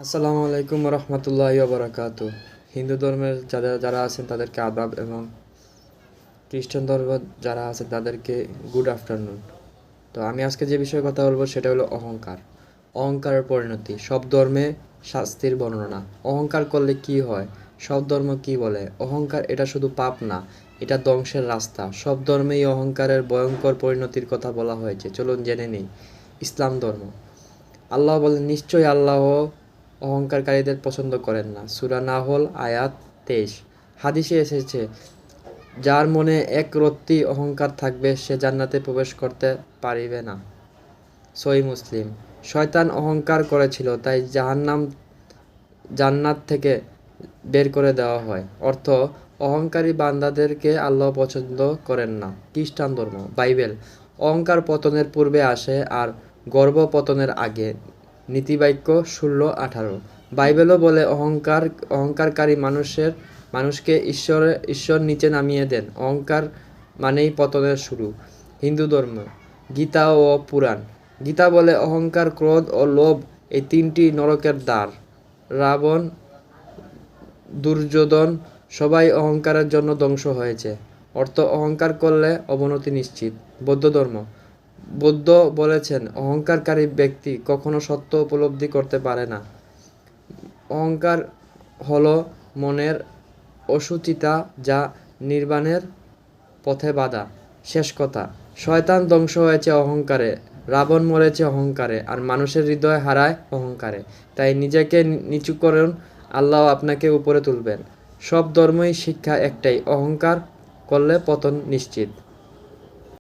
আসসালামু আলাইকুম রহমতুল্লাহি বারাকাতু। হিন্দু ধর্মের যারা আছেন তাদেরকে আদাব এবং খ্রিস্টান ধর্ম যারা আছেন তাদেরকে গুড আফটারনুন। তো আমি আজকে যে বিষয়ে কথা বলবো সেটা হলো অহংকার। অহংকারের পরিণতি। সব ধর্মে শাস্তির বর্ণনা। অহংকার করলে কি হয়? সব ধর্ম কি বলে? অহংকার এটা শুধু পাপ না, এটা ধ্বংসের রাস্তা। সব ধর্মেই অহংকারের ভয়ঙ্কর পরিণতির কথা বলা হয়েছে। চলুন জেনে নিই। ইসলাম ধর্ম। আল্লাহ বলেন, নিশ্চয়ই আল্লাহ অহংকারীদের পছন্দ করেন না। সূরা নাহল আয়াত 23। হাদিসে এসেছে, যার মনে এক রত্তি অহংকার থাকবে সে জান্নাতে প্রবেশ করতে পারিবে না। সহিহ মুসলিম। শয়তান অহংকার করেছিল, তাই জান্নাত থেকে বের করে দেওয়া হয়। অর্থ, অহংকারী বান্দাদেরকে আল্লাহ পছন্দ করেন না। খ্রিস্টান ধর্ম। বাইবেল। অহংকার পতনের পূর্বে আসে আর গর্ব পতনের আগে। নীতিবাক্য 16-18। বাইবেলও বলে অহংকারকারী মানুষকে ঈশ্বর নিচে নামিয়ে দেন। অহংকার মানেই পতনের শুরু। হিন্দু ধর্ম। গীতা ও পুরাণ। গীতা বলে অহংকার, ক্রোধ ও লোভ এই তিনটি নরকের দ্বার। রাবণ, দুর্যোধন সবাই অহংকারের জন্য ধ্বংস হয়েছে। অর্থ, অহংকার করলে অবনতি নিশ্চিত। বৌদ্ধ ধর্ম। বুদ্ধ বলেছেন, অহংকারী ব্যক্তি কখনো সত্য উপলব্ধি করতে পারে না। অহংকার হলো মনের অসুচিতা যা নির্বাণের পথে বাধা। শেষ কথা, শয়তান ধ্বংস হয়েছে অহংকারে, রাবণ মরেছে অহংকারে, আর মানুষের হৃদয় হারায় অহংকারে। তাই নিজেকে নিচু করুন, আল্লাহ আপনাকে উপরে তুলবেন। সব ধর্মই শিক্ষা একটাই, অহংকার করলে পতন নিশ্চিত।